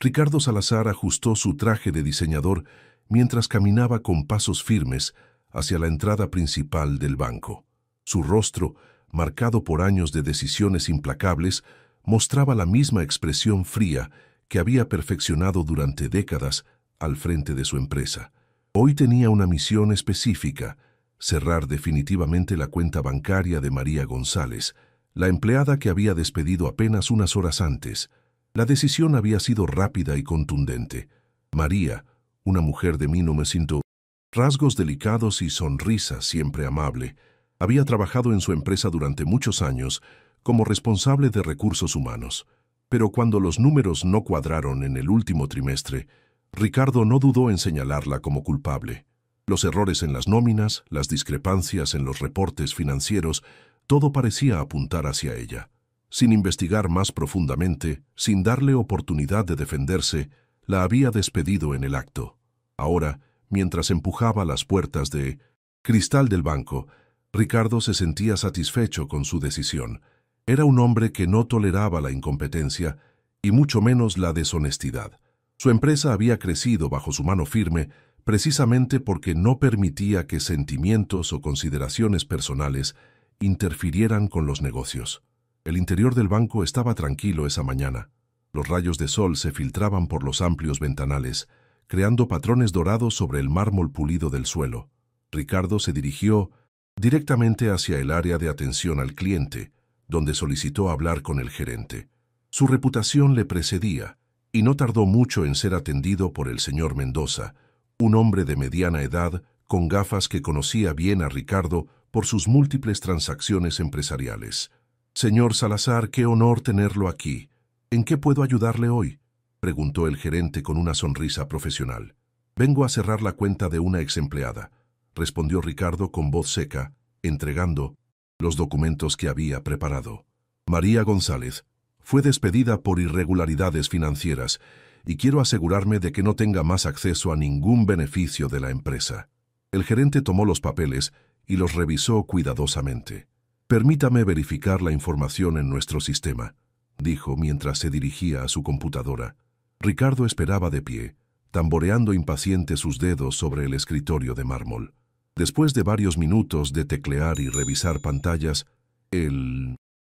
Ricardo Salazar ajustó su traje de diseñador mientras caminaba con pasos firmes hacia la entrada principal del banco. Su rostro, marcado por años de decisiones implacables, mostraba la misma expresión fría que había perfeccionado durante décadas al frente de su empresa. Hoy tenía una misión específica: cerrar definitivamente la cuenta bancaria de María González, la empleada que había despedido apenas unas horas antes. La decisión había sido rápida y contundente. María, una mujer de 1900, rasgos delicados y sonrisa siempre amable, había trabajado en su empresa durante muchos años como responsable de recursos humanos. Pero cuando los números no cuadraron en el último trimestre, Ricardo no dudó en señalarla como culpable. Los errores en las nóminas, las discrepancias en los reportes financieros, todo parecía apuntar hacia ella. Sin investigar más profundamente, sin darle oportunidad de defenderse, la había despedido en el acto. Ahora, mientras empujaba las puertas de cristal del banco, Ricardo se sentía satisfecho con su decisión. Era un hombre que no toleraba la incompetencia y mucho menos la deshonestidad. Su empresa había crecido bajo su mano firme precisamente porque no permitía que sentimientos o consideraciones personales interfirieran con los negocios. El interior del banco estaba tranquilo esa mañana. Los rayos de sol se filtraban por los amplios ventanales, creando patrones dorados sobre el mármol pulido del suelo. Ricardo se dirigió directamente hacia el área de atención al cliente, donde solicitó hablar con el gerente. Su reputación le precedía, y no tardó mucho en ser atendido por el señor Mendoza, un hombre de mediana edad con gafas que conocía bien a Ricardo por sus múltiples transacciones empresariales. «Señor Salazar, qué honor tenerlo aquí. ¿En qué puedo ayudarle hoy?», preguntó el gerente con una sonrisa profesional. «Vengo a cerrar la cuenta de una exempleada», respondió Ricardo con voz seca, entregando los documentos que había preparado. «María González fue despedida por irregularidades financieras y quiero asegurarme de que no tenga más acceso a ningún beneficio de la empresa». El gerente tomó los papeles y los revisó cuidadosamente. «Permítame verificar la información en nuestro sistema», dijo mientras se dirigía a su computadora. Ricardo esperaba de pie, tamboreando impaciente sus dedos sobre el escritorio de mármol. Después de varios minutos de teclear y revisar pantallas, el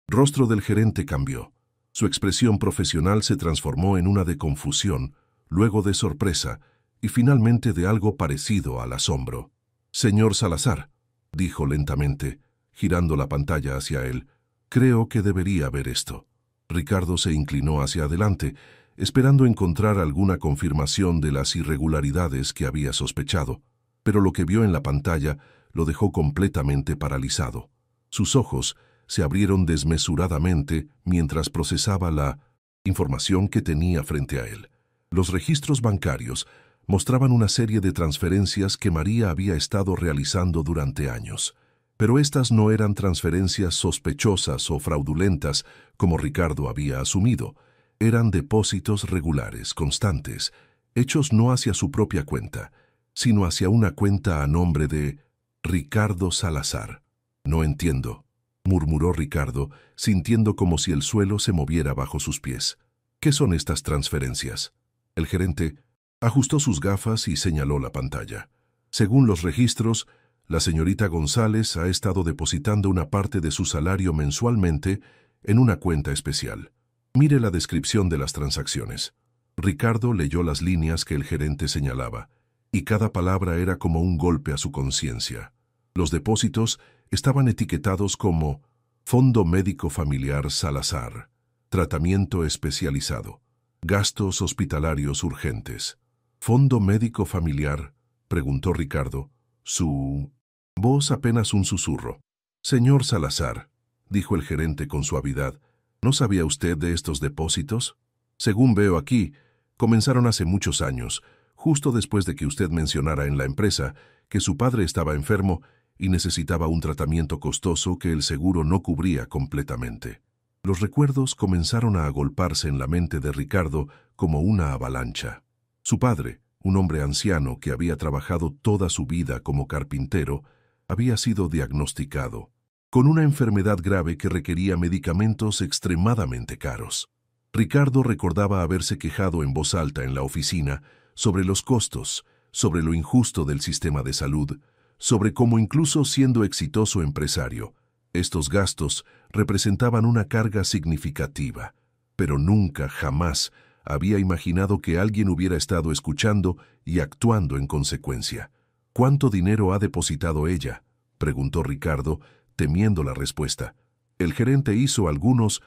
rostro del gerente cambió. Su expresión profesional se transformó en una de confusión, luego de sorpresa y finalmente de algo parecido al asombro. «Señor Salazar», dijo lentamente, girando la pantalla hacia él, «creo que debería ver esto». Ricardo se inclinó hacia adelante, esperando encontrar alguna confirmación de las irregularidades que había sospechado, pero lo que vio en la pantalla lo dejó completamente paralizado. Sus ojos se abrieron desmesuradamente mientras procesaba la información que tenía frente a él. Los registros bancarios mostraban una serie de transferencias que María había estado realizando durante años. Pero estas no eran transferencias sospechosas o fraudulentas como Ricardo había asumido. Eran depósitos regulares, constantes, hechos no hacia su propia cuenta, sino hacia una cuenta a nombre de Ricardo Salazar. «No entiendo», murmuró Ricardo, sintiendo como si el suelo se moviera bajo sus pies. «¿Qué son estas transferencias?». El gerente ajustó sus gafas y señaló la pantalla. «Según los registros, la señorita González ha estado depositando una parte de su salario mensualmente en una cuenta especial. Mire la descripción de las transacciones». Ricardo leyó las líneas que el gerente señalaba, y cada palabra era como un golpe a su conciencia. Los depósitos estaban etiquetados como Fondo Médico Familiar Salazar, Tratamiento Especializado, Gastos Hospitalarios Urgentes. «¿Fondo Médico Familiar?», preguntó Ricardo, su voz apenas un susurro. «Señor Salazar», dijo el gerente con suavidad, «¿no sabía usted de estos depósitos? Según veo aquí, comenzaron hace muchos años, justo después de que usted mencionara en la empresa que su padre estaba enfermo y necesitaba un tratamiento costoso que el seguro no cubría completamente». Los recuerdos comenzaron a agolparse en la mente de Ricardo como una avalancha. Su padre, un hombre anciano que había trabajado toda su vida como carpintero, había sido diagnosticado con una enfermedad grave que requería medicamentos extremadamente caros. Ricardo recordaba haberse quejado en voz alta en la oficina sobre los costos, sobre lo injusto del sistema de salud, sobre cómo incluso siendo exitoso empresario, estos gastos representaban una carga significativa, pero nunca, jamás, había imaginado que alguien hubiera estado escuchando y actuando en consecuencia. ¿Cuánto dinero ha depositado ella?, preguntó Ricardo, temiendo la respuesta. El gerente hizo algunos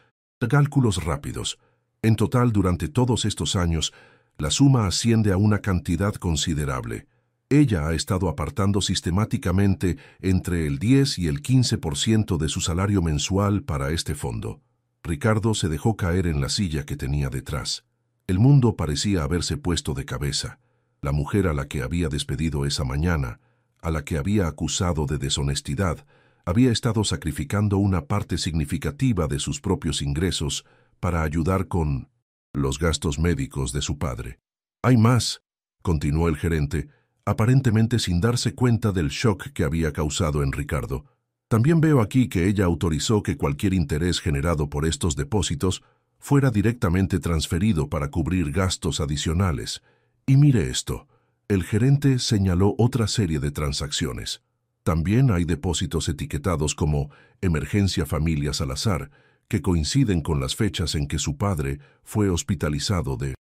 cálculos rápidos. En total, durante todos estos años, la suma asciende a una cantidad considerable. Ella ha estado apartando sistemáticamente entre el 10 y el 15% de su salario mensual para este fondo. Ricardo se dejó caer en la silla que tenía detrás. El mundo parecía haberse puesto de cabeza. La mujer a la que había despedido esa mañana, a la que había acusado de deshonestidad, había estado sacrificando una parte significativa de sus propios ingresos para ayudar con los gastos médicos de su padre. «Hay más», continuó el gerente, aparentemente sin darse cuenta del shock que había causado en Ricardo. «También veo aquí que ella autorizó que cualquier interés generado por estos depósitos fuera directamente transferido para cubrir gastos adicionales. Y mire esto». El gerente señaló otra serie de transacciones. También hay depósitos etiquetados como Emergencia Familia Salazar, que coinciden con las fechas en que su padre fue hospitalizado de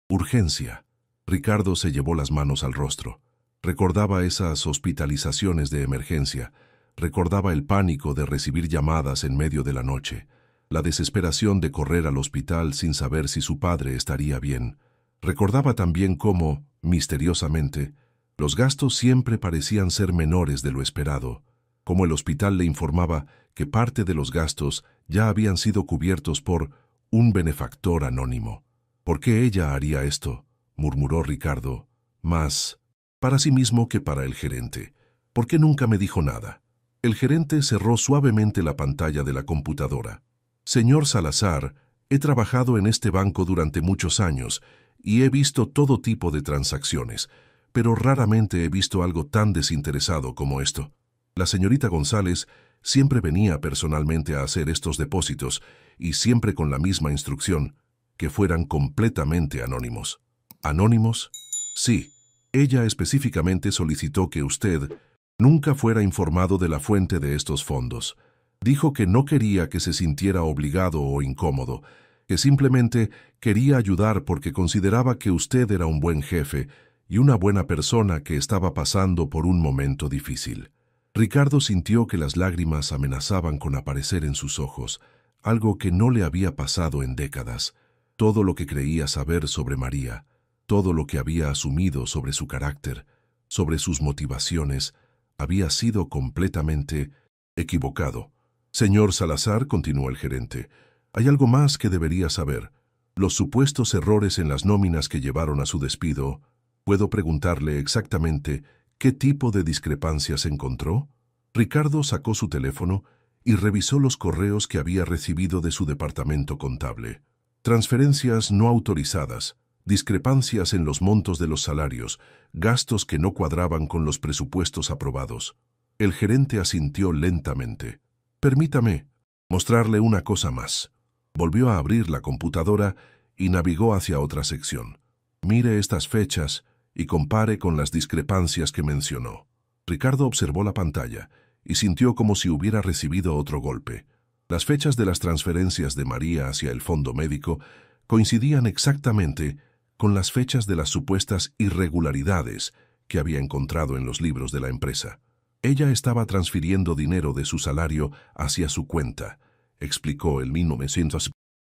urgencia. Ricardo se llevó las manos al rostro. Recordaba esas hospitalizaciones de emergencia. Recordaba el pánico de recibir llamadas en medio de la noche, la desesperación de correr al hospital sin saber si su padre estaría bien. Recordaba también cómo, misteriosamente, los gastos siempre parecían ser menores de lo esperado, como el hospital le informaba que parte de los gastos ya habían sido cubiertos por un benefactor anónimo. «¿Por qué ella haría esto?», murmuró Ricardo, más para sí mismo que para el gerente. «¿Por qué nunca me dijo nada?». El gerente cerró suavemente la pantalla de la computadora. «Señor Salazar, he trabajado en este banco durante muchos años y he visto todo tipo de transacciones, pero raramente he visto algo tan desinteresado como esto. La señorita González siempre venía personalmente a hacer estos depósitos y siempre con la misma instrucción, que fueran completamente anónimos». «¿Anónimos?». «Sí. Ella específicamente solicitó que usted nunca fuera informado de la fuente de estos fondos. Dijo que no quería que se sintiera obligado o incómodo, que simplemente quería ayudar porque consideraba que usted era un buen jefe y una buena persona que estaba pasando por un momento difícil». Ricardo sintió que las lágrimas amenazaban con aparecer en sus ojos, algo que no le había pasado en décadas. Todo lo que creía saber sobre María, todo lo que había asumido sobre su carácter, sobre sus motivaciones, había sido completamente equivocado. «Señor Salazar», continuó el gerente, «hay algo más que debería saber. Los supuestos errores en las nóminas que llevaron a su despido. ¿Puedo preguntarle exactamente qué tipo de discrepancias encontró?». Ricardo sacó su teléfono y revisó los correos que había recibido de su departamento contable. Transferencias no autorizadas, discrepancias en los montos de los salarios, gastos que no cuadraban con los presupuestos aprobados. El gerente asintió lentamente. «Permítame mostrarle una cosa más». Volvió a abrir la computadora y navegó hacia otra sección. «Mire estas fechas y compare con las discrepancias que mencionó». Ricardo observó la pantalla y sintió como si hubiera recibido otro golpe. Las fechas de las transferencias de María hacia el fondo médico coincidían exactamente con las fechas de las supuestas irregularidades que había encontrado en los libros de la empresa. Ella estaba transfiriendo dinero de su salario hacia su cuenta, explicó el 1900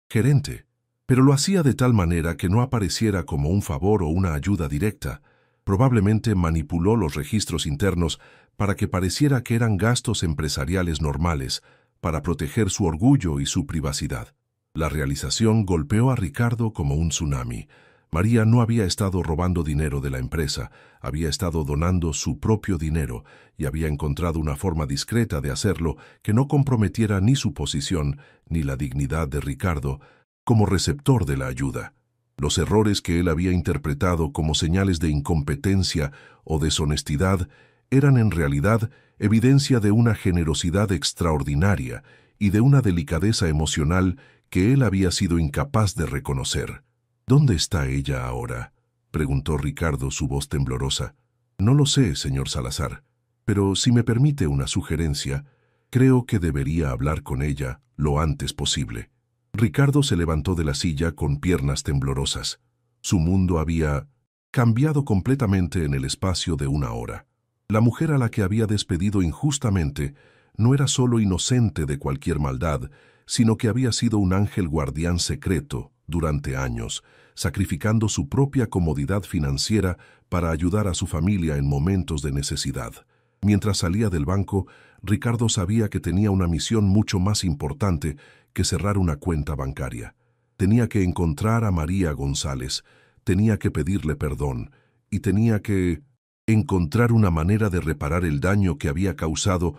gerente, pero lo hacía de tal manera que no apareciera como un favor o una ayuda directa. Probablemente manipuló los registros internos para que pareciera que eran gastos empresariales normales, para proteger su orgullo y su privacidad. La realización golpeó a Ricardo como un tsunami. María no había estado robando dinero de la empresa, había estado donando su propio dinero y había encontrado una forma discreta de hacerlo que no comprometiera ni su posición ni la dignidad de Ricardo como receptor de la ayuda. Los errores que él había interpretado como señales de incompetencia o deshonestidad eran en realidad evidencia de una generosidad extraordinaria y de una delicadeza emocional que él había sido incapaz de reconocer. «¿Dónde está ella ahora?», preguntó Ricardo, su voz temblorosa. «No lo sé, señor Salazar, pero si me permite una sugerencia, creo que debería hablar con ella lo antes posible». Ricardo se levantó de la silla con piernas temblorosas. Su mundo había cambiado completamente en el espacio de una hora. La mujer a la que había despedido injustamente no era solo inocente de cualquier maldad, sino que había sido un ángel guardián secreto durante años, sacrificando su propia comodidad financiera para ayudar a su familia en momentos de necesidad. Mientras salía del banco, Ricardo sabía que tenía una misión mucho más importante que cerrar una cuenta bancaria. Tenía que encontrar a María González, tenía que pedirle perdón y tenía que encontrar una manera de reparar el daño que había causado.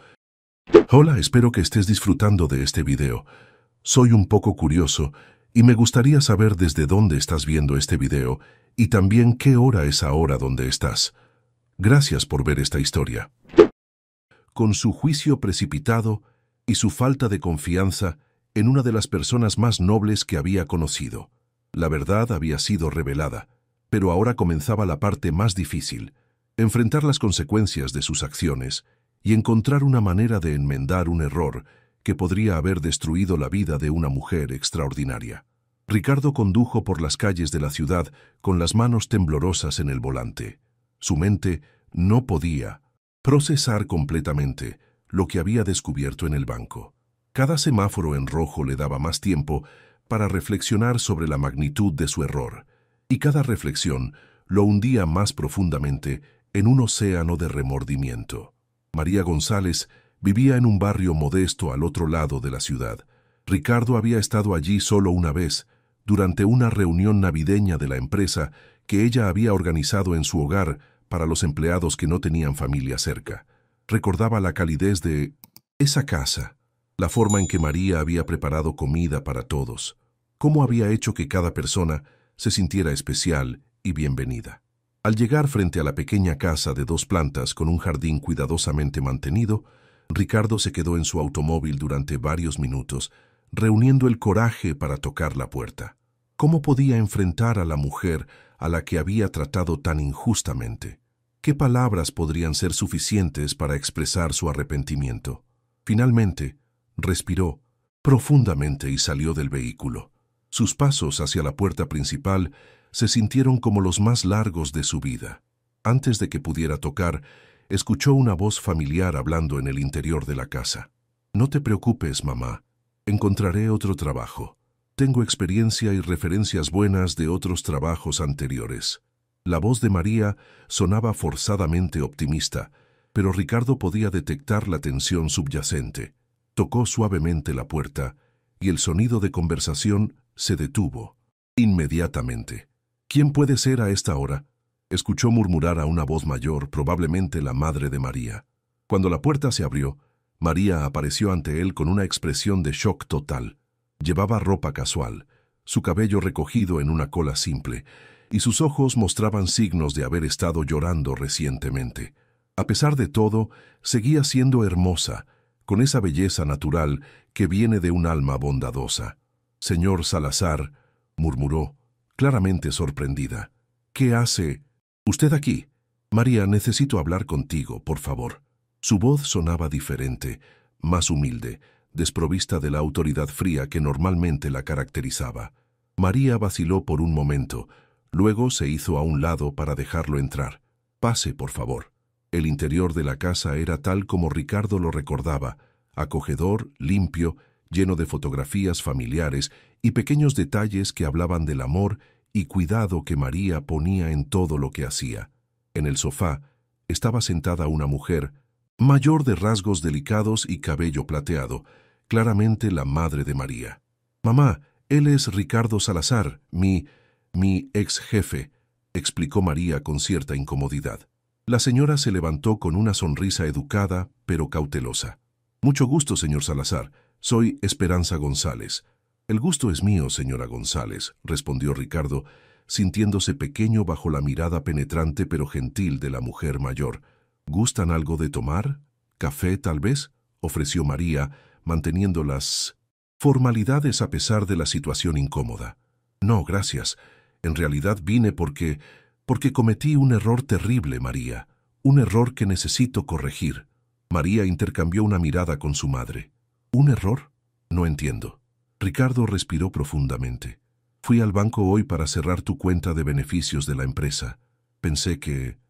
Hola, espero que estés disfrutando de este video. Soy un poco curioso y me gustaría saber desde dónde estás viendo este video y también qué hora es ahora donde estás. Gracias por ver esta historia. Con su juicio precipitado y su falta de confianza en una de las personas más nobles que había conocido, la verdad había sido revelada, pero ahora comenzaba la parte más difícil: enfrentar las consecuencias de sus acciones y encontrar una manera de enmendar un error que podría haber destruido la vida de una mujer extraordinaria. Ricardo condujo por las calles de la ciudad con las manos temblorosas en el volante. Su mente no podía procesar completamente lo que había descubierto en el banco. Cada semáforo en rojo le daba más tiempo para reflexionar sobre la magnitud de su error, y cada reflexión lo hundía más profundamente en un océano de remordimiento. María González vivía en un barrio modesto al otro lado de la ciudad. Ricardo había estado allí solo una vez, durante una reunión navideña de la empresa que ella había organizado en su hogar para los empleados que no tenían familia cerca. Recordaba la calidez de esa casa, la forma en que María había preparado comida para todos, cómo había hecho que cada persona se sintiera especial y bienvenida. Al llegar frente a la pequeña casa de 2 plantas con un jardín cuidadosamente mantenido, Ricardo se quedó en su automóvil durante varios minutos, reuniendo el coraje para tocar la puerta. ¿Cómo podía enfrentar a la mujer a la que había tratado tan injustamente? ¿Qué palabras podrían ser suficientes para expresar su arrepentimiento? Finalmente, respiró profundamente y salió del vehículo. Sus pasos hacia la puerta principal se sintieron como los más largos de su vida. Antes de que pudiera tocar, escuchó una voz familiar hablando en el interior de la casa. «No te preocupes, mamá. Encontraré otro trabajo. Tengo experiencia y referencias buenas de otros trabajos anteriores». La voz de María sonaba forzadamente optimista, pero Ricardo podía detectar la tensión subyacente. Tocó suavemente la puerta y el sonido de conversación se detuvo. Inmediatamente. «¿Quién puede ser a esta hora?», escuchó murmurar a una voz mayor, probablemente la madre de María. Cuando la puerta se abrió, María apareció ante él con una expresión de shock total. Llevaba ropa casual, su cabello recogido en una cola simple, y sus ojos mostraban signos de haber estado llorando recientemente. A pesar de todo, seguía siendo hermosa, con esa belleza natural que viene de un alma bondadosa. «Señor Salazar», murmuró, claramente sorprendida. «¿Qué hace usted aquí?» «María, necesito hablar contigo, por favor». Su voz sonaba diferente, más humilde, desprovista de la autoridad fría que normalmente la caracterizaba. María vaciló por un momento, luego se hizo a un lado para dejarlo entrar. «Pase, por favor». El interior de la casa era tal como Ricardo lo recordaba, acogedor, limpio, lleno de fotografías familiares y pequeños detalles que hablaban del amor y cuidado que María ponía en todo lo que hacía. En el sofá estaba sentada una mujer, mayor de rasgos delicados y cabello plateado, claramente la madre de María. «Mamá, él es Ricardo Salazar, mi ex jefe», explicó María con cierta incomodidad. La señora se levantó con una sonrisa educada, pero cautelosa. «Mucho gusto, señor Salazar. Soy Esperanza González». «El gusto es mío, señora González», respondió Ricardo, sintiéndose pequeño bajo la mirada penetrante pero gentil de la mujer mayor. «¿Gustan algo de tomar? ¿Café, tal vez?», ofreció María, manteniendo las Formalidades a pesar de la situación incómoda. No, gracias. En realidad vine porque cometí un error terrible, María. Un error que necesito corregir. María intercambió una mirada con su madre. ¿Un error? No entiendo. Ricardo respiró profundamente. Fui al banco hoy para cerrar tu cuenta de beneficios de la empresa. Pensé que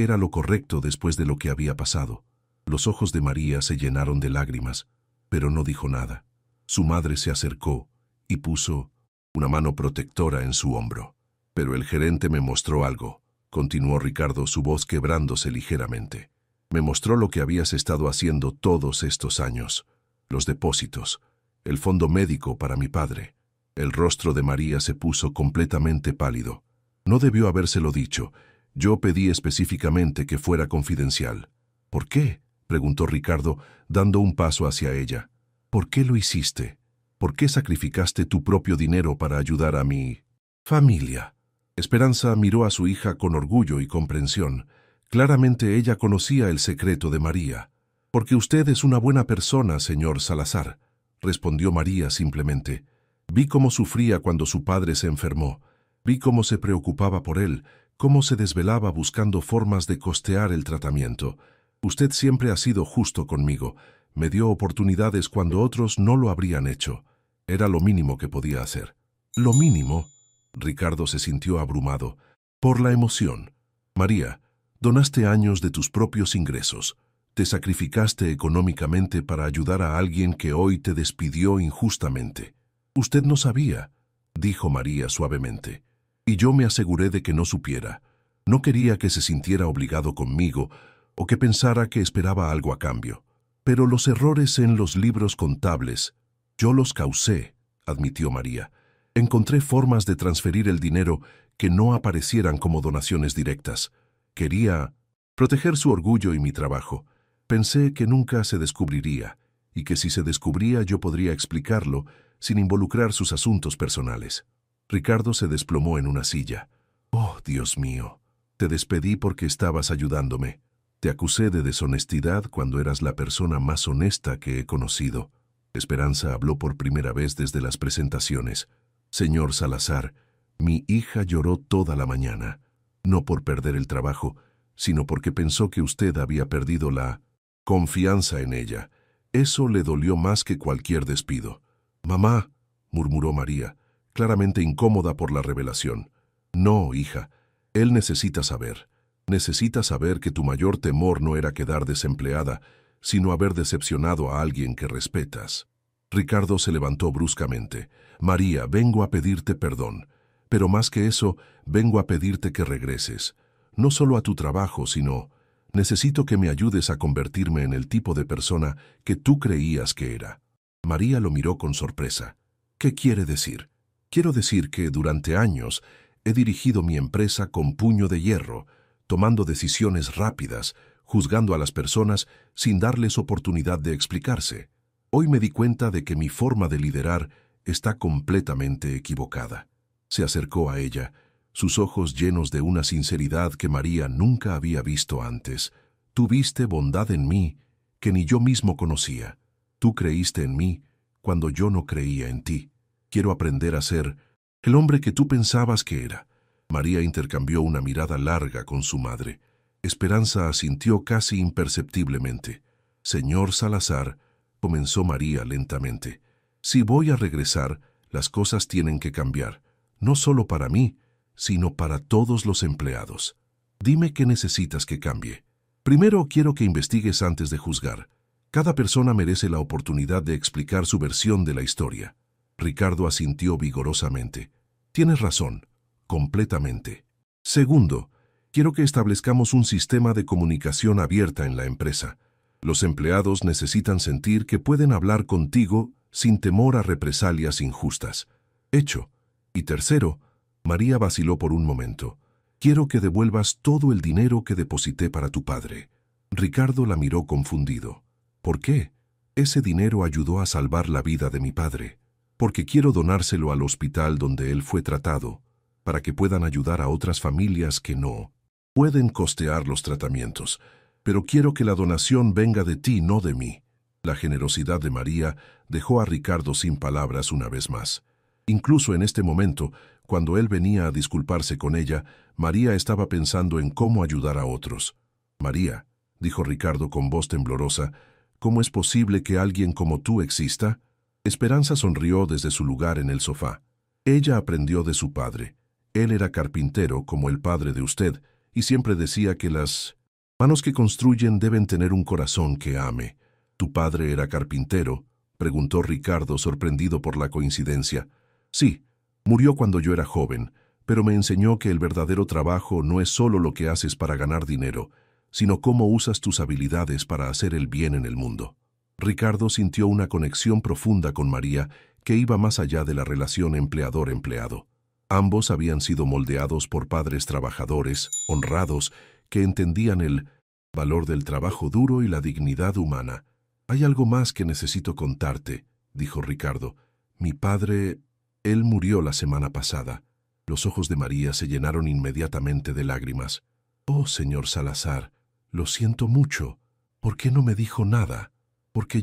era lo correcto después de lo que había pasado. Los ojos de María se llenaron de lágrimas, pero no dijo nada. Su madre se acercó y puso una mano protectora en su hombro. Pero el gerente me mostró algo, continuó Ricardo, su voz quebrándose ligeramente. Me mostró lo que habías estado haciendo todos estos años. Los depósitos, el fondo médico para mi padre. El rostro de María se puso completamente pálido. No debió habérselo dicho. Yo pedí específicamente que fuera confidencial. ¿Por qué?, preguntó Ricardo, dando un paso hacia ella. ¿Por qué lo hiciste? ¿Por qué sacrificaste tu propio dinero para ayudar a mi familia? Esperanza miró a su hija con orgullo y comprensión. Claramente ella conocía el secreto de María. Porque usted es una buena persona, señor Salazar, respondió María simplemente. Vi cómo sufría cuando su padre se enfermó. Vi cómo se preocupaba por él, cómo se desvelaba buscando formas de costear el tratamiento. Usted siempre ha sido justo conmigo. Me dio oportunidades cuando otros no lo habrían hecho. Era lo mínimo que podía hacer. ¿Lo mínimo? Ricardo se sintió abrumado por la emoción. María, donaste años de tus propios ingresos. Te sacrificaste económicamente para ayudar a alguien que hoy te despidió injustamente. Usted no sabía, dijo María suavemente. Y yo me aseguré de que no supiera. No quería que se sintiera obligado conmigo o que pensara que esperaba algo a cambio. Pero los errores en los libros contables, yo los causé, admitió María. Encontré formas de transferir el dinero que no aparecieran como donaciones directas. Quería proteger su orgullo y mi trabajo. Pensé que nunca se descubriría, y que si se descubría yo podría explicarlo sin involucrar sus asuntos personales. Ricardo se desplomó en una silla. Oh, Dios mío, te despedí porque estabas ayudándome. Te acusé de deshonestidad cuando eras la persona más honesta que he conocido. Esperanza habló por primera vez desde las presentaciones. Señor Salazar, mi hija lloró toda la mañana, no por perder el trabajo, sino porque pensó que usted había perdido la confianza en ella. Eso le dolió más que cualquier despido. Mamá, murmuró María, claramente incómoda por la revelación. No, hija, él necesita saber. Necesita saber que tu mayor temor no era quedar desempleada, sino haber decepcionado a alguien que respetas. Ricardo se levantó bruscamente. María, vengo a pedirte perdón. Pero más que eso, vengo a pedirte que regreses. No solo a tu trabajo, sino necesito que me ayudes a convertirme en el tipo de persona que tú creías que era. María lo miró con sorpresa. ¿Qué quiere decir? Quiero decir que durante años he dirigido mi empresa con puño de hierro, tomando decisiones rápidas, juzgando a las personas sin darles oportunidad de explicarse. Hoy me di cuenta de que mi forma de liderar está completamente equivocada. Se acercó a ella, sus ojos llenos de una sinceridad que María nunca había visto antes. Tú viste bondad en mí que ni yo mismo conocía. Tú creíste en mí cuando yo no creía en ti. Quiero aprender a ser el hombre que tú pensabas que era. María intercambió una mirada larga con su madre. Esperanza asintió casi imperceptiblemente. Señor Salazar, comenzó María lentamente, si voy a regresar, las cosas tienen que cambiar, no solo para mí, sino para todos los empleados. Dime qué necesitas que cambie. Primero quiero que investigues antes de juzgar. Cada persona merece la oportunidad de explicar su versión de la historia. Ricardo asintió vigorosamente. Tienes razón. Completamente. Segundo, quiero que establezcamos un sistema de comunicación abierta en la empresa. Los empleados necesitan sentir que pueden hablar contigo sin temor a represalias injustas. Hecho. Y tercero, María vaciló por un momento. Quiero que devuelvas todo el dinero que deposité para tu padre. Ricardo la miró confundido. ¿Por qué? Ese dinero ayudó a salvar la vida de mi padre. Porque quiero donárselo al hospital donde él fue tratado, para que puedan ayudar a otras familias que no pueden costear los tratamientos. Pero quiero que la donación venga de ti, no de mí. La generosidad de María dejó a Ricardo sin palabras una vez más. Incluso en este momento, cuando él venía a disculparse con ella, María estaba pensando en cómo ayudar a otros. «María», dijo Ricardo con voz temblorosa, «¿cómo es posible que alguien como tú exista?» Esperanza sonrió desde su lugar en el sofá. Ella aprendió de su padre. Él era carpintero, como el padre de usted, y siempre decía que las manos que construyen deben tener un corazón que ame. ¿Tu padre era carpintero?, preguntó Ricardo, sorprendido por la coincidencia. Sí, murió cuando yo era joven, pero me enseñó que el verdadero trabajo no es solo lo que haces para ganar dinero, sino cómo usas tus habilidades para hacer el bien en el mundo. Ricardo sintió una conexión profunda con María que iba más allá de la relación empleador-empleado. Ambos habían sido moldeados por padres trabajadores, honrados, que entendían el valor del trabajo duro y la dignidad humana. «Hay algo más que necesito contarte», dijo Ricardo. «Mi padre, él murió la semana pasada». Los ojos de María se llenaron inmediatamente de lágrimas. «Oh, señor Salazar, lo siento mucho. ¿Por qué no me dijo nada?» Porque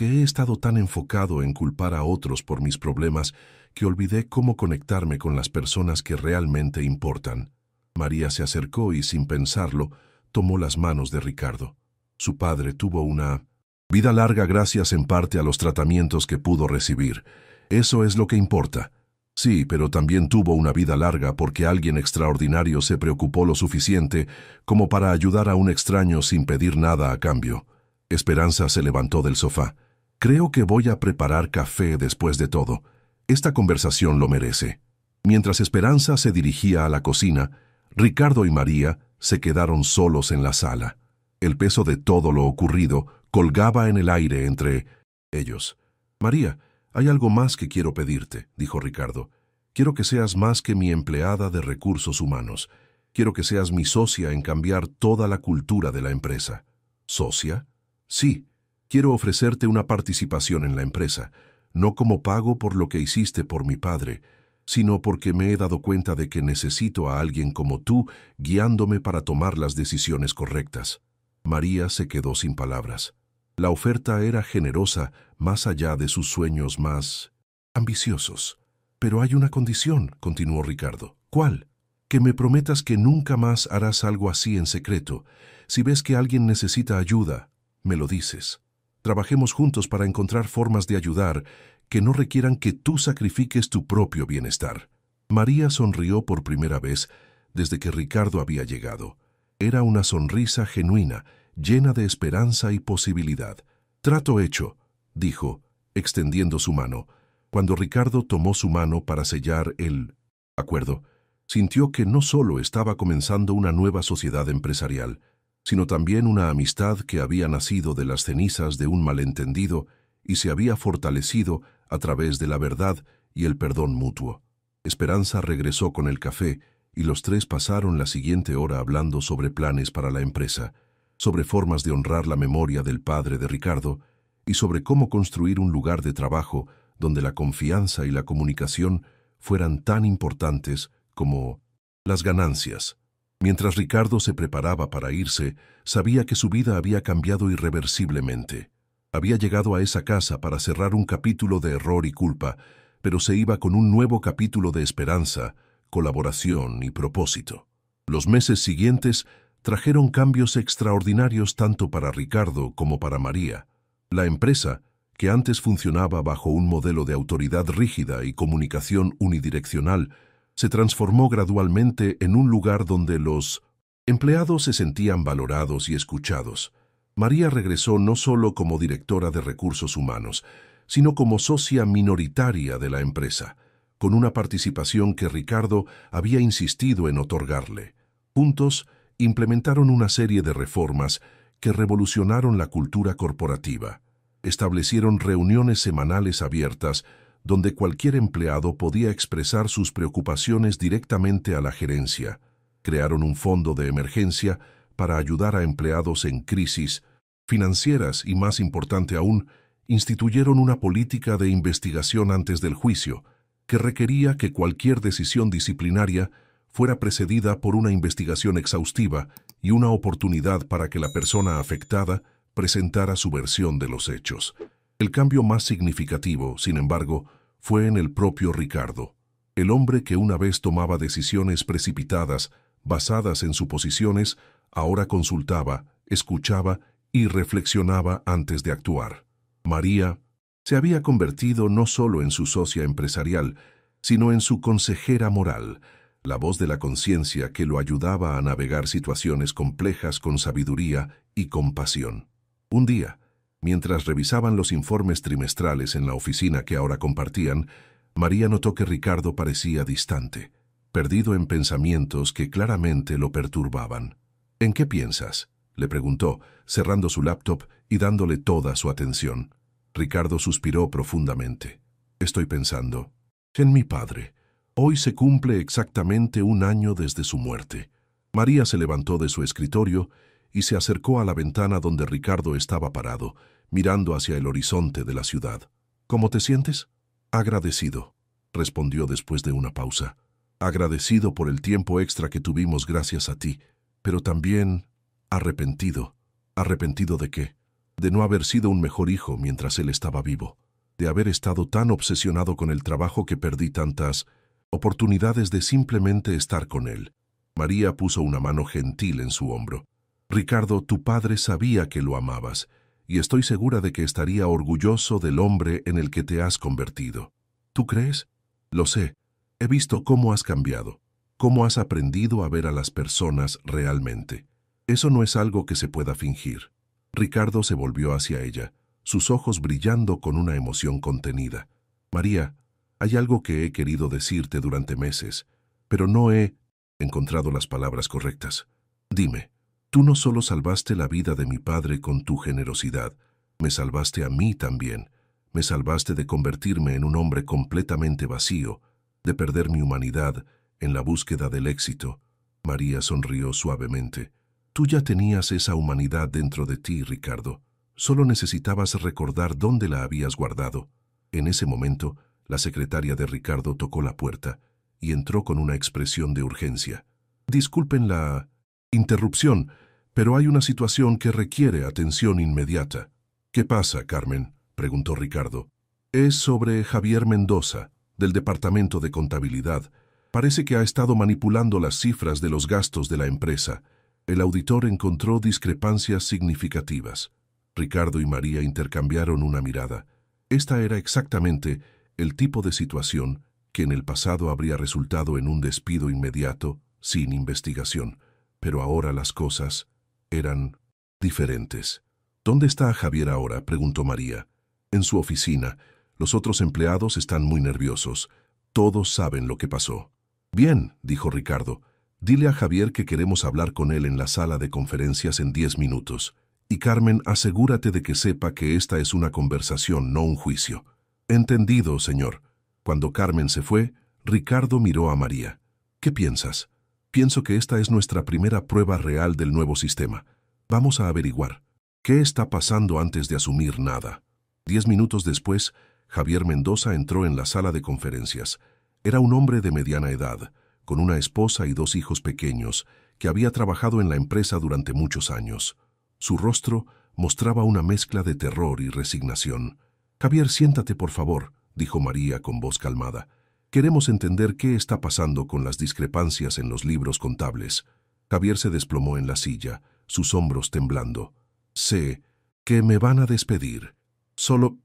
he estado tan enfocado en culpar a otros por mis problemas que olvidé cómo conectarme con las personas que realmente importan». María se acercó y, sin pensarlo, tomó las manos de Ricardo. Su padre tuvo una vida larga gracias en parte a los tratamientos que pudo recibir. Eso es lo que importa. Sí, pero también tuvo una vida larga porque alguien extraordinario se preocupó lo suficiente como para ayudar a un extraño sin pedir nada a cambio. Esperanza se levantó del sofá. «Creo que voy a preparar café después de todo. Esta conversación lo merece». Mientras Esperanza se dirigía a la cocina, Ricardo y María se quedaron solos en la sala. El peso de todo lo ocurrido colgaba en el aire entre ellos. «María, hay algo más que quiero pedirte», dijo Ricardo. «Quiero que seas más que mi empleada de recursos humanos. Quiero que seas mi socia en cambiar toda la cultura de la empresa». «¿Socia?» «Sí, quiero ofrecerte una participación en la empresa, no como pago por lo que hiciste por mi padre, sino porque me he dado cuenta de que necesito a alguien como tú guiándome para tomar las decisiones correctas». María se quedó sin palabras. La oferta era generosa más allá de sus sueños más ambiciosos. «Pero hay una condición», continuó Ricardo. «¿Cuál?» «Que me prometas que nunca más harás algo así en secreto. Si ves que alguien necesita ayuda, me lo dices. Trabajemos juntos para encontrar formas de ayudar que no requieran que tú sacrifiques tu propio bienestar». María sonrió por primera vez desde que Ricardo había llegado. Era una sonrisa genuina, llena de esperanza y posibilidad. «Trato hecho», dijo, extendiendo su mano. Cuando Ricardo tomó su mano para sellar el acuerdo, sintió que no solo estaba comenzando una nueva sociedad empresarial, sino también una amistad que había nacido de las cenizas de un malentendido y se había fortalecido a través de la verdad y el perdón mutuo. Esperanza regresó con el café y los tres pasaron la siguiente hora hablando sobre planes para la empresa, sobre formas de honrar la memoria del padre de Ricardo y sobre cómo construir un lugar de trabajo donde la confianza y la comunicación fueran tan importantes como las ganancias. Mientras Ricardo se preparaba para irse, sabía que su vida había cambiado irreversiblemente. Había llegado a esa casa para cerrar un capítulo de error y culpa, pero se iba con un nuevo capítulo de esperanza, colaboración y propósito. Los meses siguientes trajeron cambios extraordinarios tanto para Ricardo como para María. La empresa, que antes funcionaba bajo un modelo de autoridad rígida y comunicación unidireccional, se transformó gradualmente en un lugar donde los empleados se sentían valorados y escuchados. María regresó no solo como directora de recursos humanos, sino como socia minoritaria de la empresa, con una participación que Ricardo había insistido en otorgarle. Juntos, implementaron una serie de reformas que revolucionaron la cultura corporativa. Establecieron reuniones semanales abiertas donde cualquier empleado podía expresar sus preocupaciones directamente a la gerencia. Crearon un fondo de emergencia para ayudar a empleados en crisis financieras y, más importante aún, instituyeron una política de investigación antes del juicio, que requería que cualquier decisión disciplinaria fuera precedida por una investigación exhaustiva y una oportunidad para que la persona afectada presentara su versión de los hechos. El cambio más significativo, sin embargo, fue en el propio Ricardo. El hombre que una vez tomaba decisiones precipitadas, basadas en suposiciones, ahora consultaba, escuchaba y reflexionaba antes de actuar. María se había convertido no solo en su socia empresarial, sino en su consejera moral, la voz de la conciencia que lo ayudaba a navegar situaciones complejas con sabiduría y compasión. Un día, mientras revisaban los informes trimestrales en la oficina que ahora compartían, María notó que Ricardo parecía distante, perdido en pensamientos que claramente lo perturbaban. «¿En qué piensas?», le preguntó, cerrando su laptop y dándole toda su atención. Ricardo suspiró profundamente. «Estoy pensando en mi padre. Hoy se cumple exactamente 1 año desde su muerte». María se levantó de su escritorio y se acercó a la ventana donde Ricardo estaba parado, mirando hacia el horizonte de la ciudad. «¿Cómo te sientes?». «Agradecido», respondió después de una pausa. «Agradecido por el tiempo extra que tuvimos gracias a ti, pero también arrepentido». «¿Arrepentido de qué?». «De no haber sido un mejor hijo mientras él estaba vivo, de haber estado tan obsesionado con el trabajo que perdí tantas oportunidades de simplemente estar con él». María puso una mano gentil en su hombro. «Ricardo, tu padre sabía que lo amabas, y estoy segura de que estaría orgulloso del hombre en el que te has convertido». «¿Tú crees?». «Lo sé. He visto cómo has cambiado, cómo has aprendido a ver a las personas realmente. Eso no es algo que se pueda fingir». Ricardo se volvió hacia ella, sus ojos brillando con una emoción contenida. «María, hay algo que he querido decirte durante meses, pero no he encontrado las palabras correctas. Dime, tú no solo salvaste la vida de mi padre con tu generosidad, me salvaste a mí también. Me salvaste de convertirme en un hombre completamente vacío, de perder mi humanidad en la búsqueda del éxito». María sonrió suavemente. «Tú ya tenías esa humanidad dentro de ti, Ricardo. Solo necesitabas recordar dónde la habías guardado». En ese momento, la secretaria de Ricardo tocó la puerta y entró con una expresión de urgencia. «Disculpen la interrupción, pero hay una situación que requiere atención inmediata». «¿Qué pasa, Carmen?», preguntó Ricardo. «Es sobre Javier Mendoza, del Departamento de Contabilidad. Parece que ha estado manipulando las cifras de los gastos de la empresa. El auditor encontró discrepancias significativas». Ricardo y María intercambiaron una mirada. Esta era exactamente el tipo de situación que en el pasado habría resultado en un despido inmediato, sin investigación. Pero ahora las cosas eran diferentes. «¿Dónde está Javier ahora?», preguntó María. «En su oficina. Los otros empleados están muy nerviosos. Todos saben lo que pasó». «Bien», dijo Ricardo. «Dile a Javier que queremos hablar con él en la sala de conferencias en 10 minutos. Y Carmen, asegúrate de que sepa que esta es una conversación, no un juicio». «Entendido, señor». Cuando Carmen se fue, Ricardo miró a María. «¿Qué piensas?». «Pienso que esta es nuestra primera prueba real del nuevo sistema. Vamos a averiguar qué está pasando antes de asumir nada». 10 minutos después, Javier Mendoza entró en la sala de conferencias. Era un hombre de mediana edad, con una esposa y 2 hijos pequeños, que había trabajado en la empresa durante muchos años. Su rostro mostraba una mezcla de terror y resignación. «Javier, siéntate, por favor», dijo María con voz calmada. «Queremos entender qué está pasando con las discrepancias en los libros contables». Javier se desplomó en la silla, sus hombros temblando. «Sé que me van a despedir. Solo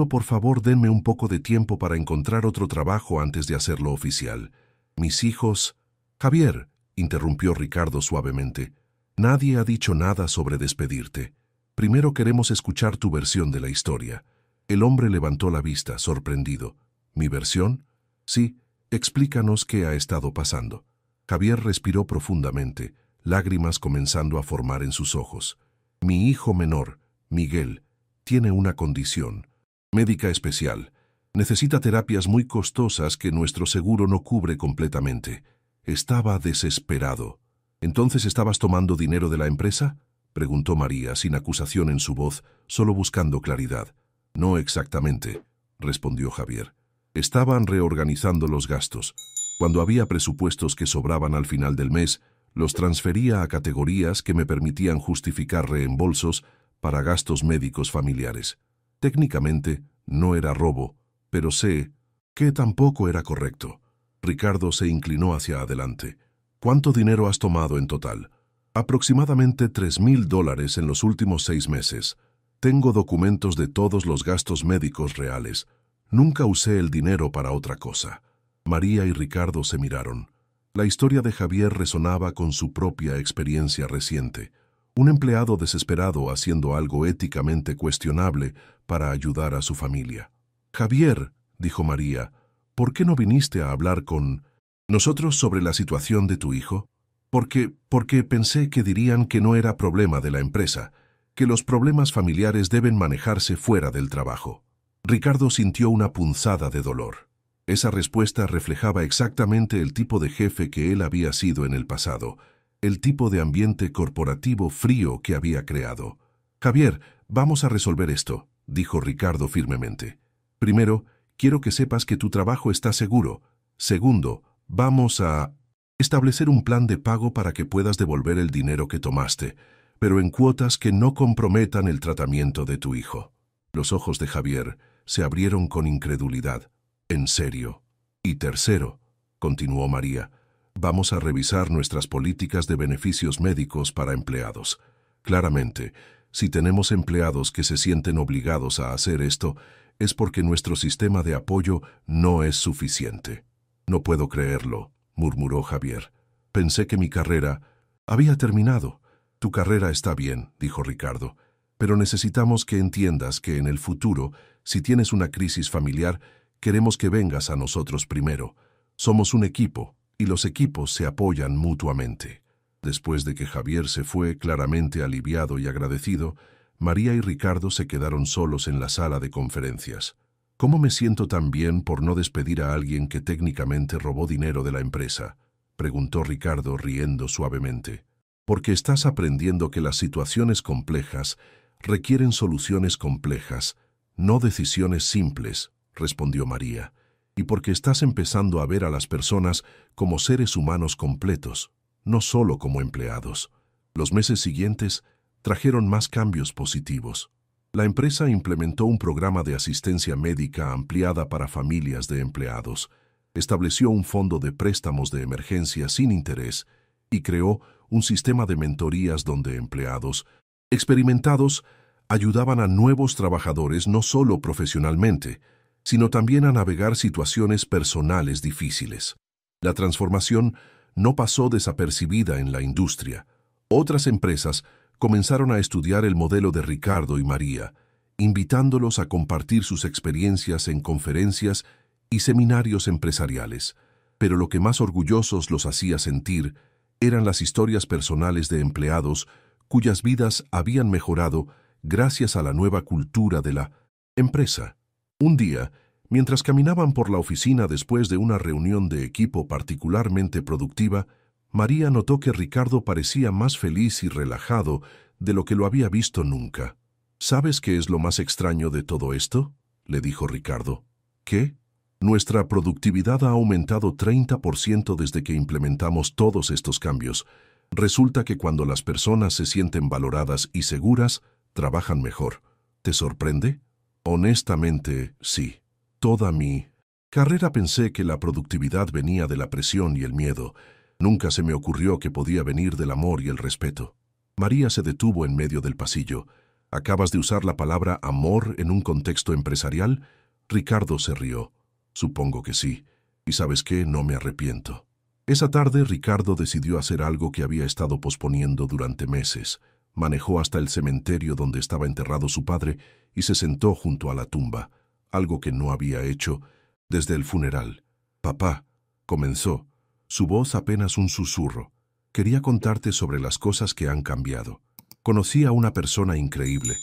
por favor denme un poco de tiempo para encontrar otro trabajo antes de hacerlo oficial. Mis hijos...». «Javier», interrumpió Ricardo suavemente, «nadie ha dicho nada sobre despedirte. Primero queremos escuchar tu versión de la historia». El hombre levantó la vista, sorprendido. «¿Mi versión?». «Sí, explícanos qué ha estado pasando». Javier respiró profundamente, lágrimas comenzando a formar en sus ojos. «Mi hijo menor, Miguel, tiene una condición médica especial. Necesita terapias muy costosas que nuestro seguro no cubre completamente. Estaba desesperado». «¿Entonces estabas tomando dinero de la empresa?», preguntó María, sin acusación en su voz, solo buscando claridad. «No exactamente», respondió Javier. «Estaban reorganizando los gastos. Cuando había presupuestos que sobraban al final del mes, los transfería a categorías que me permitían justificar reembolsos para gastos médicos familiares. Técnicamente, no era robo, pero sé que tampoco era correcto. Ricardo se inclinó hacia adelante. ¿Cuánto dinero has tomado en total? Aproximadamente $3,000 en los últimos 6 meses. Tengo documentos de todos los gastos médicos reales. Nunca usé el dinero para otra cosa. María y Ricardo se miraron. La historia de Javier resonaba con su propia experiencia reciente. Un empleado desesperado haciendo algo éticamente cuestionable para ayudar a su familia. Javier, dijo María, ¿por qué no viniste a hablar con nosotros sobre la situación de tu hijo? Porque pensé que dirían que no era problema de la empresa, que los problemas familiares deben manejarse fuera del trabajo. Ricardo sintió una punzada de dolor. Esa respuesta reflejaba exactamente el tipo de jefe que él había sido en el pasado, el tipo de ambiente corporativo frío que había creado. Javier, vamos a resolver esto, dijo Ricardo firmemente. Primero, quiero que sepas que tu trabajo está seguro. Segundo, vamos a establecer un plan de pago para que puedas devolver el dinero que tomaste, pero en cuotas que no comprometan el tratamiento de tu hijo. Los ojos de Javier se abrieron con incredulidad. ¿En serio? Y tercero, continuó María, vamos a revisar nuestras políticas de beneficios médicos para empleados. Claramente, si tenemos empleados que se sienten obligados a hacer esto, es porque nuestro sistema de apoyo no es suficiente. No puedo creerlo, murmuró Javier. Pensé que mi carrera había terminado. Tu carrera está bien, dijo Ricardo, pero necesitamos que entiendas que en el futuro, si tienes una crisis familiar, queremos que vengas a nosotros primero. Somos un equipo, y los equipos se apoyan mutuamente. Después de que Javier se fue claramente aliviado y agradecido, María y Ricardo se quedaron solos en la sala de conferencias. ¿Cómo me siento tan bien por no despedir a alguien que técnicamente robó dinero de la empresa?, preguntó Ricardo riendo suavemente. Porque estás aprendiendo que las situaciones complejas requieren soluciones complejas, no decisiones simples, respondió María, y porque estás empezando a ver a las personas como seres humanos completos, no solo como empleados. Los meses siguientes trajeron más cambios positivos. La empresa implementó un programa de asistencia médica ampliada para familias de empleados, estableció un fondo de préstamos de emergencia sin interés y creó un sistema de mentorías donde empleados experimentados ayudaban a nuevos trabajadores no solo profesionalmente, sino también a navegar situaciones personales difíciles. La transformación no pasó desapercibida en la industria. Otras empresas comenzaron a estudiar el modelo de Ricardo y María, invitándolos a compartir sus experiencias en conferencias y seminarios empresariales. Pero lo que más orgullosos los hacía sentir eran las historias personales de empleados cuyas vidas habían mejorado gracias a la nueva cultura de la empresa. Un día, mientras caminaban por la oficina después de una reunión de equipo particularmente productiva, María notó que Ricardo parecía más feliz y relajado de lo que lo había visto nunca. ¿Sabes qué es lo más extraño de todo esto?, le dijo Ricardo. ¿Qué? Nuestra productividad ha aumentado 30% desde que implementamos todos estos cambios. Resulta que cuando las personas se sienten valoradas y seguras, trabajan mejor. ¿Te sorprende? Honestamente, sí. Toda mi carrera pensé que la productividad venía de la presión y el miedo. Nunca se me ocurrió que podía venir del amor y el respeto. María se detuvo en medio del pasillo. ¿Acabas de usar la palabra amor en un contexto empresarial? Ricardo se rió. Supongo que sí. ¿Y sabes qué? No me arrepiento. Esa tarde Ricardo decidió hacer algo que había estado posponiendo durante meses. Manejó hasta el cementerio donde estaba enterrado su padre y se sentó junto a la tumba, algo que no había hecho desde el funeral. «Papá», comenzó, su voz apenas un susurro. «Quería contarte sobre las cosas que han cambiado. Conocí a una persona increíble,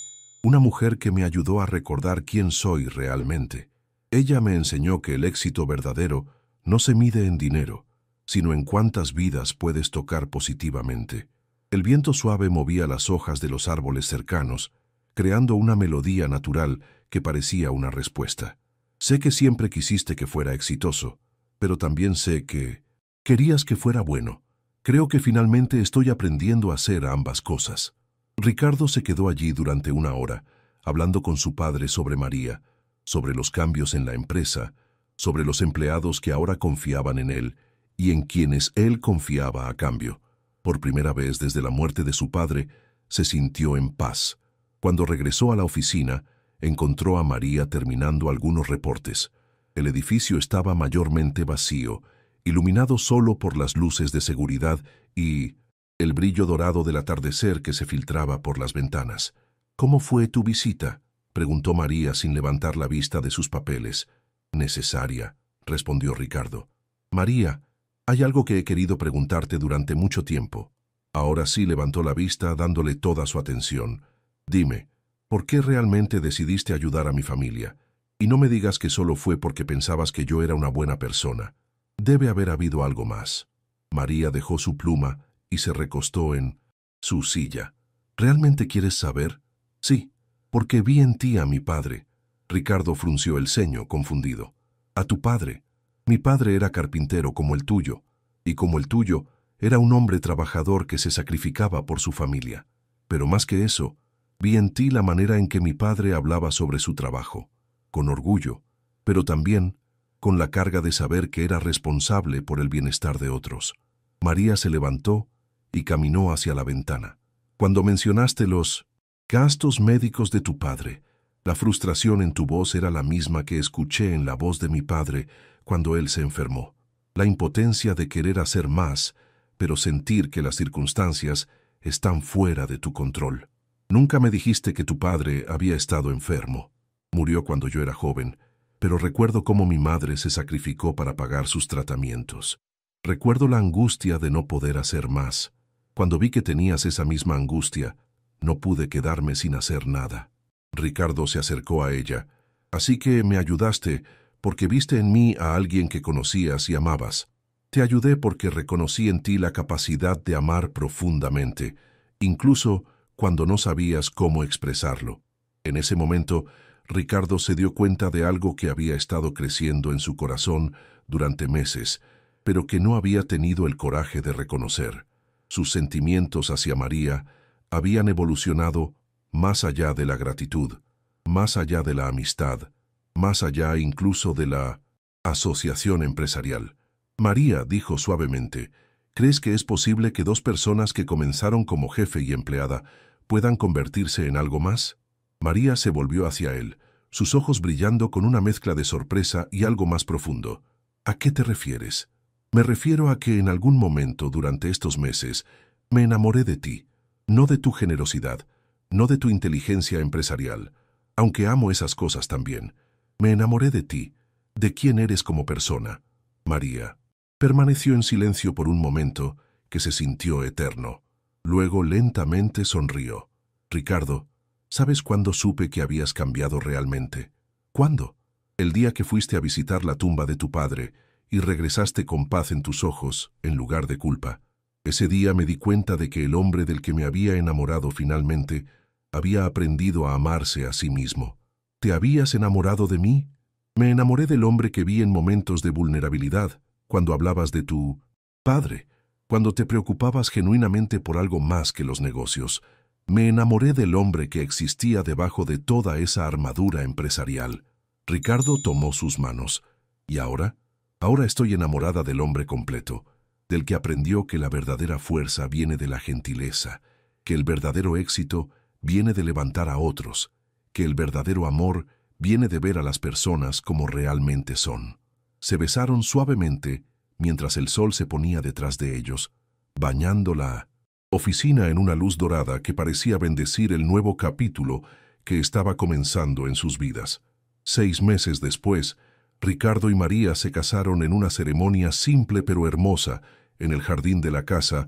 una mujer que me ayudó a recordar quién soy realmente. Ella me enseñó que el éxito verdadero no se mide en dinero, sino en cuántas vidas puedes tocar positivamente». El viento suave movía las hojas de los árboles cercanos, creando una melodía natural que parecía una respuesta. «Sé que siempre quisiste que fuera exitoso, pero también sé que querías que fuera bueno. Creo que finalmente estoy aprendiendo a hacer ambas cosas». Ricardo se quedó allí durante una hora, hablando con su padre sobre María, sobre los cambios en la empresa, sobre los empleados que ahora confiaban en él y en quienes él confiaba a cambio. Por primera vez desde la muerte de su padre, se sintió en paz. Cuando regresó a la oficina, encontró a María terminando algunos reportes. El edificio estaba mayormente vacío, iluminado solo por las luces de seguridad y el brillo dorado del atardecer que se filtraba por las ventanas. «¿Cómo fue tu visita?», preguntó María sin levantar la vista de sus papeles. «Necesaria», respondió Ricardo. «María, hay algo que he querido preguntarte durante mucho tiempo». Ahora sí levantó la vista dándole toda su atención. «Dime, ¿por qué realmente decidiste ayudar a mi familia? Y no me digas que solo fue porque pensabas que yo era una buena persona. Debe haber habido algo más». María dejó su pluma y se recostó en su silla. «¿Realmente quieres saber?» «Sí, porque vi en ti a mi padre». Ricardo frunció el ceño, confundido. «¿A tu padre?» «Mi padre era carpintero como el tuyo, y como el tuyo, era un hombre trabajador que se sacrificaba por su familia. Pero más que eso, vi en ti la manera en que mi padre hablaba sobre su trabajo, con orgullo, pero también con la carga de saber que era responsable por el bienestar de otros». María se levantó y caminó hacia la ventana. «Cuando mencionaste los gastos médicos de tu padre, la frustración en tu voz era la misma que escuché en la voz de mi padre cuando él se enfermó. La impotencia de querer hacer más, pero sentir que las circunstancias están fuera de tu control. Nunca me dijiste que tu padre había estado enfermo. Murió cuando yo era joven, pero recuerdo cómo mi madre se sacrificó para pagar sus tratamientos. Recuerdo la angustia de no poder hacer más. Cuando vi que tenías esa misma angustia, no pude quedarme sin hacer nada». Ricardo se acercó a ella. «Así que me ayudaste porque viste en mí a alguien que conocías y amabas. Te ayudé porque reconocí en ti la capacidad de amar profundamente, incluso cuando no sabías cómo expresarlo». En ese momento, Ricardo se dio cuenta de algo que había estado creciendo en su corazón durante meses, pero que no había tenido el coraje de reconocer. Sus sentimientos hacia María habían evolucionado más allá de la gratitud, más allá de la amistad, más allá incluso de la asociación empresarial. «María», dijo suavemente, «¿crees que es posible que dos personas que comenzaron como jefe y empleada puedan convertirse en algo más?» María se volvió hacia él, sus ojos brillando con una mezcla de sorpresa y algo más profundo. «¿A qué te refieres?» «Me refiero a que en algún momento durante estos meses me enamoré de ti, no de tu generosidad, no de tu inteligencia empresarial, aunque amo esas cosas también. Me enamoré de ti, de quién eres como persona». María permaneció en silencio por un momento que se sintió eterno. Luego lentamente sonrió. «Ricardo, ¿sabes cuándo supe que habías cambiado realmente?» «¿Cuándo?» «El día que fuiste a visitar la tumba de tu padre y regresaste con paz en tus ojos, en lugar de culpa. Ese día me di cuenta de que el hombre del que me había enamorado finalmente había aprendido a amarse a sí mismo». «¿Te habías enamorado de mí?» «Me enamoré del hombre que vi en momentos de vulnerabilidad, cuando hablabas de tu padre, cuando te preocupabas genuinamente por algo más que los negocios. Me enamoré del hombre que existía debajo de toda esa armadura empresarial». Ricardo tomó sus manos. «¿Y ahora?» «Ahora estoy enamorada del hombre completo, del que aprendió que la verdadera fuerza viene de la gentileza, que el verdadero éxito viene de levantar a otros, que el verdadero amor viene de ver a las personas como realmente son». Se besaron suavemente mientras el sol se ponía detrás de ellos, bañando la oficina en una luz dorada que parecía bendecir el nuevo capítulo que estaba comenzando en sus vidas. 6 meses después, Ricardo y María se casaron en una ceremonia simple pero hermosa en el jardín de la casa,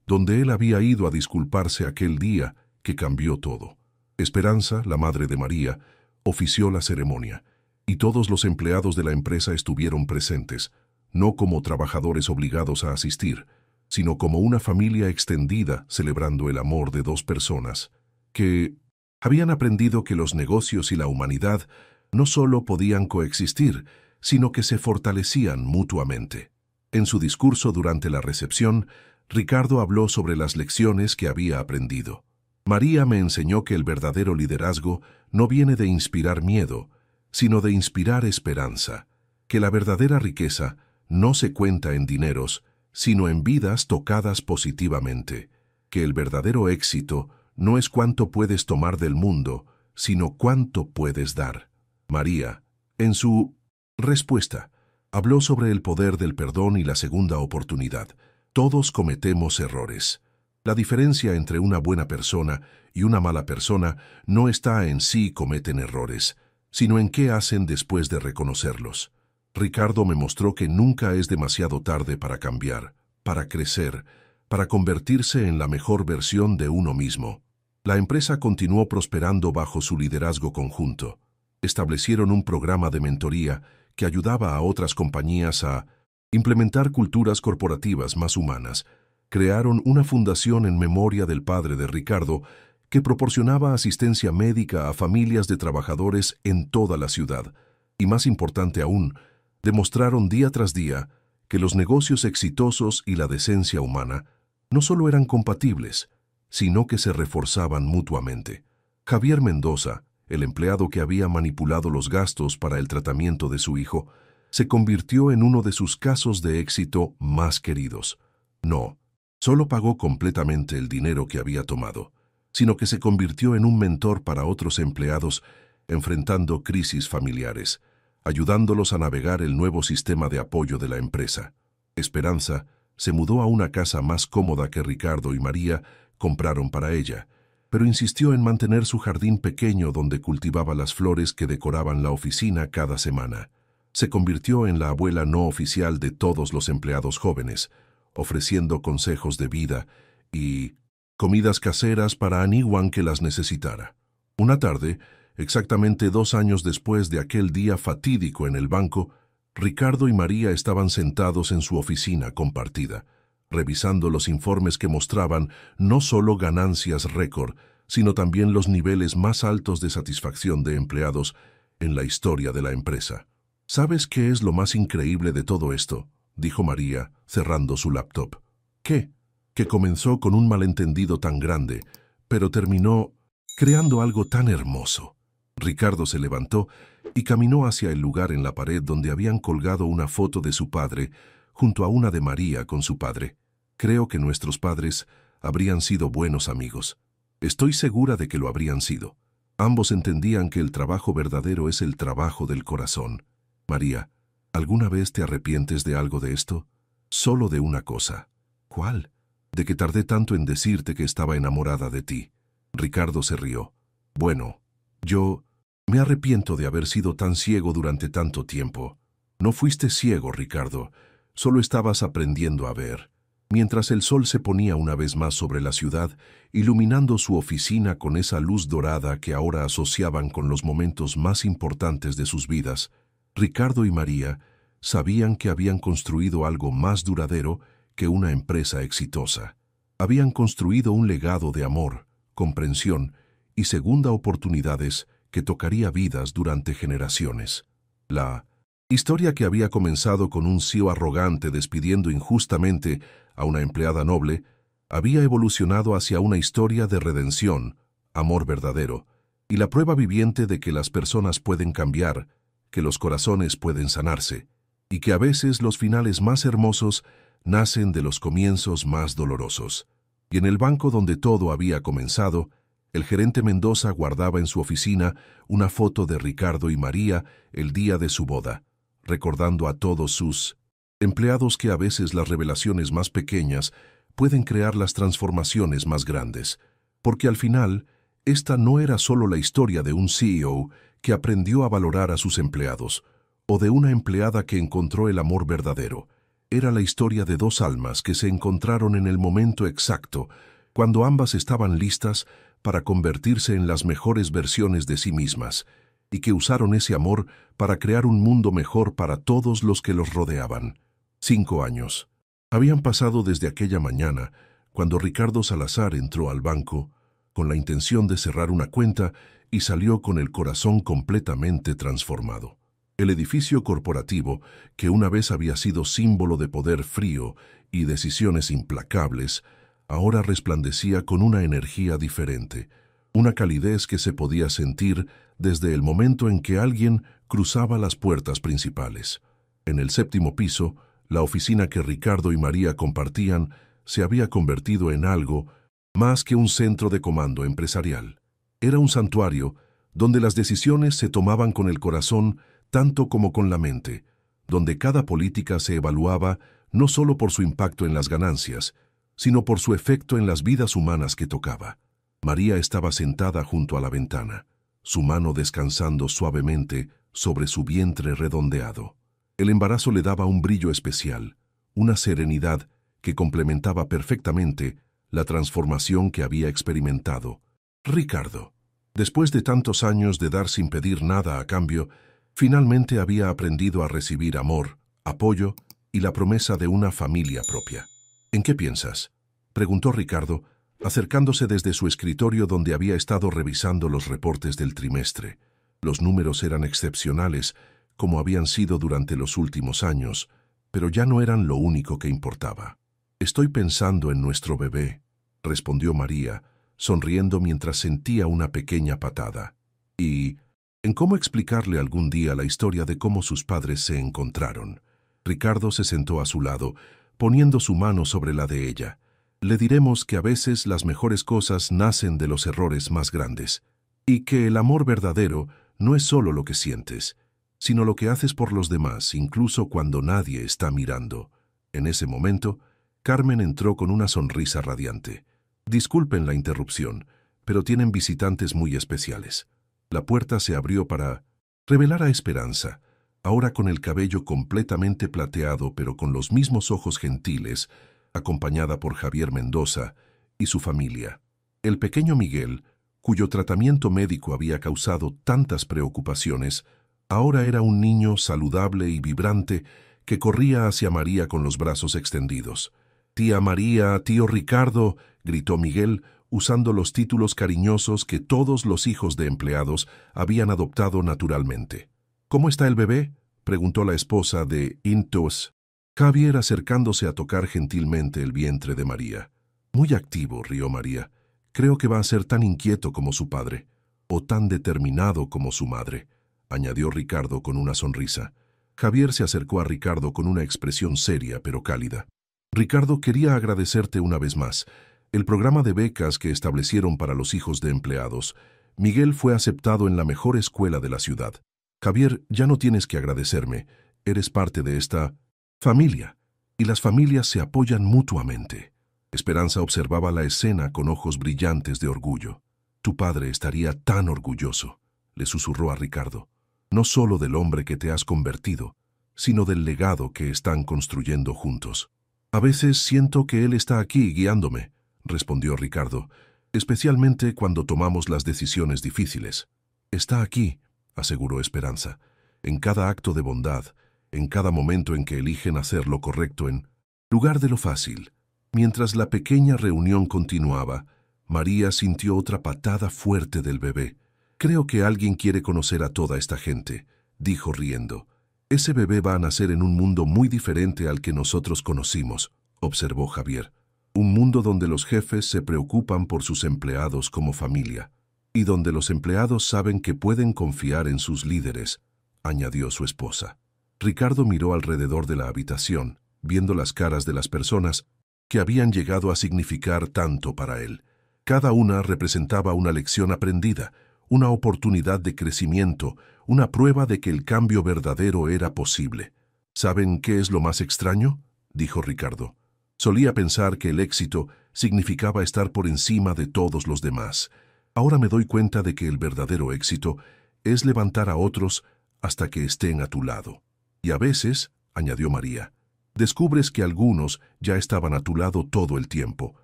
donde él había ido a disculparse aquel día que cambió todo. Esperanza, la madre de María, ofició la ceremonia, y todos los empleados de la empresa estuvieron presentes, no como trabajadores obligados a asistir, sino como una familia extendida celebrando el amor de dos personas que habían aprendido que los negocios y la humanidad no solo podían coexistir, sino que se fortalecían mutuamente. En su discurso durante la recepción, Ricardo habló sobre las lecciones que había aprendido. María me enseñó que el verdadero liderazgo no viene de inspirar miedo, sino de inspirar esperanza, que la verdadera riqueza no se cuenta en dineros, sino en vidas tocadas positivamente, que el verdadero éxito no es cuánto puedes tomar del mundo, sino cuánto puedes dar. María, en su respuesta, habló sobre el poder del perdón y la segunda oportunidad. Todos cometemos errores. La diferencia entre una buena persona y una mala persona no está en si cometen errores, sino en qué hacen después de reconocerlos. Ricardo me mostró que nunca es demasiado tarde para cambiar, para crecer, para convertirse en la mejor versión de uno mismo. La empresa continuó prosperando bajo su liderazgo conjunto. Establecieron un programa de mentoría que ayudaba a otras compañías a implementar culturas corporativas más humanas. Crearon una fundación en memoria del padre de Ricardo que proporcionaba asistencia médica a familias de trabajadores en toda la ciudad. Y más importante aún, demostraron día tras día que los negocios exitosos y la decencia humana no solo eran compatibles, sino que se reforzaban mutuamente. Javier Mendoza, el empleado que había manipulado los gastos para el tratamiento de su hijo, se convirtió en uno de sus casos de éxito más queridos. No, solo pagó completamente el dinero que había tomado, sino que se convirtió en un mentor para otros empleados enfrentando crisis familiares, ayudándolos a navegar el nuevo sistema de apoyo de la empresa. Esperanza se mudó a una casa más cómoda que Ricardo y María compraron para ella, pero insistió en mantener su jardín pequeño donde cultivaba las flores que decoraban la oficina cada semana. Se convirtió en la abuela no oficial de todos los empleados jóvenes, ofreciendo consejos de vida y comidas caseras para anyone que las necesitara. Una tarde, exactamente 2 años después de aquel día fatídico en el banco, Ricardo y María estaban sentados en su oficina compartida, revisando los informes que mostraban no solo ganancias récord, sino también los niveles más altos de satisfacción de empleados en la historia de la empresa. ¿Sabes qué es lo más increíble de todo esto?, dijo María, cerrando su laptop. ¿Qué? Que comenzó con un malentendido tan grande, pero terminó creando algo tan hermoso. Ricardo se levantó y caminó hacia el lugar en la pared donde habían colgado una foto de su padre junto a una de María con su padre. Creo que nuestros padres habrían sido buenos amigos. Estoy segura de que lo habrían sido. Ambos entendían que el trabajo verdadero es el trabajo del corazón. María, ¿alguna vez te arrepientes de algo de esto? Solo de una cosa. ¿Cuál? De que tardé tanto en decirte que estaba enamorada de ti. Ricardo se rió. Bueno, yo me arrepiento de haber sido tan ciego durante tanto tiempo. No fuiste ciego, Ricardo. Solo estabas aprendiendo a ver. Mientras el sol se ponía una vez más sobre la ciudad, iluminando su oficina con esa luz dorada que ahora asociaban con los momentos más importantes de sus vidas, Ricardo y María sabían que habían construido algo más duradero que una empresa exitosa. Habían construido un legado de amor, comprensión y segunda oportunidades que tocaría vidas durante generaciones. La historia que había comenzado con un CEO arrogante despidiendo injustamente a una empleada noble, había evolucionado hacia una historia de redención, amor verdadero, y la prueba viviente de que las personas pueden cambiar, que los corazones pueden sanarse, y que a veces los finales más hermosos nacen de los comienzos más dolorosos. Y en el banco donde todo había comenzado, el gerente Mendoza guardaba en su oficina una foto de Ricardo y María el día de su boda, recordando a todos sus empleados que a veces las revelaciones más pequeñas pueden crear las transformaciones más grandes, porque al final, esta no era solo la historia de un CEO que aprendió a valorar a sus empleados, o de una empleada que encontró el amor verdadero. Era la historia de 2 almas que se encontraron en el momento exacto, cuando ambas estaban listas para convertirse en las mejores versiones de sí mismas, y que usaron ese amor para crear un mundo mejor para todos los que los rodeaban. 5 años. Habían pasado desde aquella mañana, cuando Ricardo Salazar entró al banco, con la intención de cerrar una cuenta y salió con el corazón completamente transformado. El edificio corporativo, que una vez había sido símbolo de poder frío y decisiones implacables, ahora resplandecía con una energía diferente, una calidez que se podía sentir desde el momento en que alguien cruzaba las puertas principales. En el 7º piso, la oficina que Ricardo y María compartían se había convertido en algo más que un centro de comando empresarial. Era un santuario donde las decisiones se tomaban con el corazón tanto como con la mente, donde cada política se evaluaba no solo por su impacto en las ganancias, sino por su efecto en las vidas humanas que tocaba. María estaba sentada junto a la ventana, su mano descansando suavemente sobre su vientre redondeado. El embarazo le daba un brillo especial, una serenidad que complementaba perfectamente la transformación que había experimentado Ricardo. Después de tantos años de dar sin pedir nada a cambio, finalmente había aprendido a recibir amor, apoyo y la promesa de una familia propia. ¿En qué piensas?, preguntó Ricardo, acercándose desde su escritorio donde había estado revisando los reportes del trimestre. Los números eran excepcionales, como habían sido durante los últimos años, pero ya no eran lo único que importaba. «Estoy pensando en nuestro bebé», respondió María, sonriendo mientras sentía una pequeña patada. «Y en cómo explicarle algún día la historia de cómo sus padres se encontraron». Ricardo se sentó a su lado, poniendo su mano sobre la de ella. «Le diremos que a veces las mejores cosas nacen de los errores más grandes, y que el amor verdadero no es solo lo que sientes, sino lo que haces por los demás, incluso cuando nadie está mirando». En ese momento, Carmen entró con una sonrisa radiante. «Disculpen la interrupción, pero tienen visitantes muy especiales». La puerta se abrió para revelar a Esperanza, ahora con el cabello completamente plateado pero con los mismos ojos gentiles, acompañada por Javier Mendoza y su familia. El pequeño Miguel, cuyo tratamiento médico había causado tantas preocupaciones, ahora era un niño saludable y vibrante que corría hacia María con los brazos extendidos. «Tía María, tío Ricardo», gritó Miguel, usando los títulos cariñosos que todos los hijos de empleados habían adoptado naturalmente. «¿Cómo está el bebé?», preguntó la esposa de Intos, Javier, acercándose a tocar gentilmente el vientre de María. «Muy activo», rió María. «Creo que va a ser tan inquieto como su padre, o tan determinado como su madre», añadió Ricardo con una sonrisa. Javier se acercó a Ricardo con una expresión seria pero cálida. «Ricardo, quería agradecerte una vez más. El programa de becas que establecieron para los hijos de empleados. Miguel fue aceptado en la mejor escuela de la ciudad. Javier, ya no tienes que agradecerme. Eres parte de esta familia, y las familias se apoyan mutuamente». Esperanza observaba la escena con ojos brillantes de orgullo. «Tu padre estaría tan orgulloso», le susurró a Ricardo. «No solo del hombre que te has convertido, sino del legado que están construyendo juntos». «A veces siento que él está aquí guiándome», respondió Ricardo, «especialmente cuando tomamos las decisiones difíciles». «Está aquí», aseguró Esperanza, «en cada acto de bondad, en cada momento en que eligen hacer lo correcto en lugar de lo fácil». Mientras la pequeña reunión continuaba, María sintió otra patada fuerte del bebé. «Creo que alguien quiere conocer a toda esta gente», dijo riendo. «Ese bebé va a nacer en un mundo muy diferente al que nosotros conocimos», observó Javier. «Un mundo donde los jefes se preocupan por sus empleados como familia, y donde los empleados saben que pueden confiar en sus líderes», añadió su esposa. Ricardo miró alrededor de la habitación, viendo las caras de las personas que habían llegado a significar tanto para él. Cada una representaba una lección aprendida, una oportunidad de crecimiento, una prueba de que el cambio verdadero era posible. «¿Saben qué es lo más extraño?», dijo Ricardo. «Solía pensar que el éxito significaba estar por encima de todos los demás. Ahora me doy cuenta de que el verdadero éxito es levantar a otros hasta que estén a tu lado. Y a veces», añadió María, «descubres que algunos ya estaban a tu lado todo el tiempo,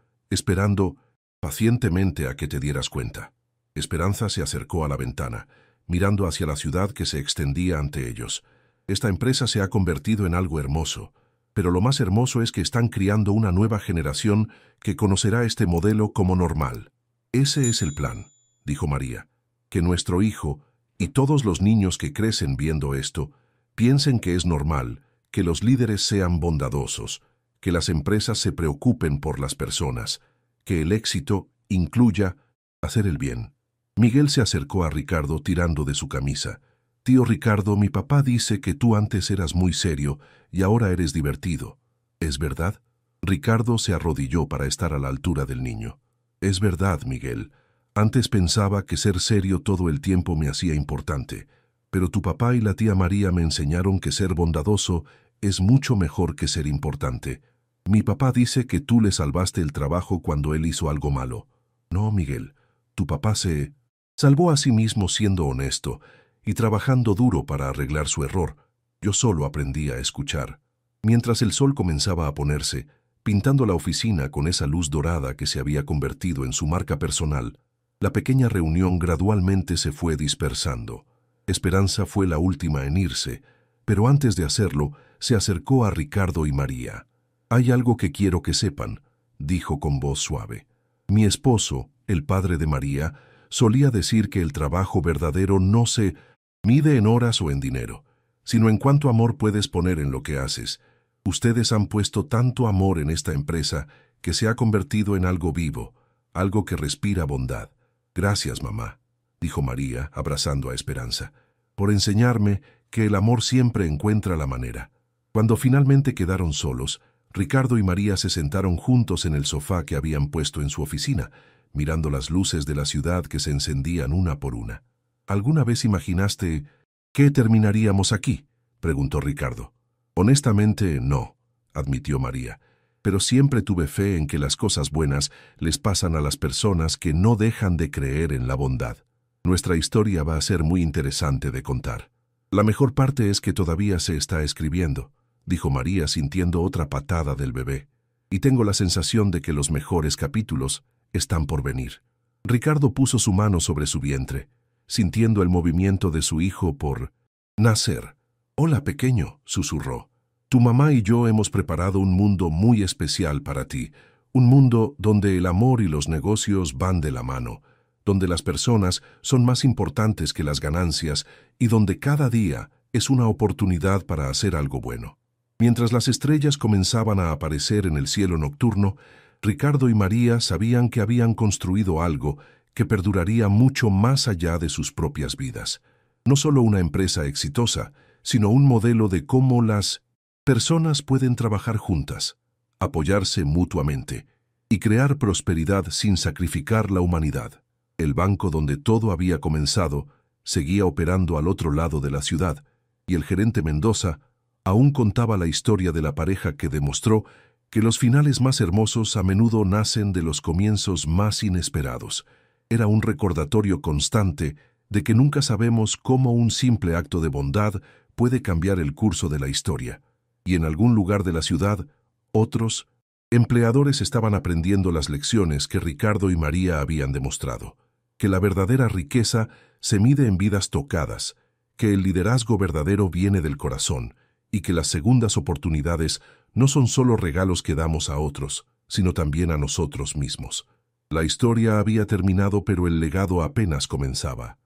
esperando pacientemente a que te dieras cuenta». Esperanza se acercó a la ventana, mirando hacia la ciudad que se extendía ante ellos. «Esta empresa se ha convertido en algo hermoso, pero lo más hermoso es que están criando una nueva generación que conocerá este modelo como normal». «Ese es el plan», dijo María, «que nuestro hijo y todos los niños que crecen viendo esto piensen que es normal, que los líderes sean bondadosos, que las empresas se preocupen por las personas, que el éxito incluya hacer el bien. Miguel se acercó a Ricardo tirando de su camisa. Tío Ricardo, mi papá dice que tú antes eras muy serio y ahora eres divertido. ¿Es verdad? Ricardo se arrodilló para estar a la altura del niño. Es verdad, Miguel. Antes pensaba que ser serio todo el tiempo me hacía importante, pero tu papá y la tía María me enseñaron que ser bondadoso es mucho mejor que ser importante. Mi papá dice que tú le salvaste el trabajo cuando él hizo algo malo. No, Miguel, tu papá se salvó a sí mismo siendo honesto y trabajando duro para arreglar su error. Yo solo aprendí a escuchar. Mientras el sol comenzaba a ponerse, pintando la oficina con esa luz dorada que se había convertido en su marca personal, la pequeña reunión gradualmente se fue dispersando. Esperanza fue la última en irse, pero antes de hacerlo, se acercó a Ricardo y María. «Hay algo que quiero que sepan», dijo con voz suave. «Mi esposo, el padre de María, solía decir que el trabajo verdadero no se mide en horas o en dinero, sino en cuánto amor puedes poner en lo que haces. Ustedes han puesto tanto amor en esta empresa que se ha convertido en algo vivo, algo que respira bondad. Gracias, mamá», dijo María, abrazando a Esperanza, «por enseñarme que el amor siempre encuentra la manera». Cuando finalmente quedaron solos, Ricardo y María se sentaron juntos en el sofá que habían puesto en su oficina, mirando las luces de la ciudad que se encendían una por una. «¿Alguna vez imaginaste que terminaríamos aquí?», preguntó Ricardo. «Honestamente, no», admitió María, «pero siempre tuve fe en que las cosas buenas les pasan a las personas que no dejan de creer en la bondad. Nuestra historia va a ser muy interesante de contar. La mejor parte es que todavía se está escribiendo», dijo María sintiendo otra patada del bebé, «y tengo la sensación de que los mejores capítulos están por venir». Ricardo puso su mano sobre su vientre, sintiendo el movimiento de su hijo por nacer. «Hola, pequeño», susurró. «Tu mamá y yo hemos preparado un mundo muy especial para ti, un mundo donde el amor y los negocios van de la mano, donde las personas son más importantes que las ganancias y donde cada día es una oportunidad para hacer algo bueno». Mientras las estrellas comenzaban a aparecer en el cielo nocturno, Ricardo y María sabían que habían construido algo que perduraría mucho más allá de sus propias vidas. No solo una empresa exitosa, sino un modelo de cómo las personas pueden trabajar juntas, apoyarse mutuamente y crear prosperidad sin sacrificar la humanidad. El banco donde todo había comenzado seguía operando al otro lado de la ciudad, y el gerente Mendoza aún contaba la historia de la pareja que demostró que los finales más hermosos a menudo nacen de los comienzos más inesperados. Era un recordatorio constante de que nunca sabemos cómo un simple acto de bondad puede cambiar el curso de la historia. Y en algún lugar de la ciudad, otros empleadores estaban aprendiendo las lecciones que Ricardo y María habían demostrado, que la verdadera riqueza se mide en vidas tocadas, que el liderazgo verdadero viene del corazón, y que las segundas oportunidades no son solo regalos que damos a otros, sino también a nosotros mismos. La historia había terminado, pero el legado apenas comenzaba.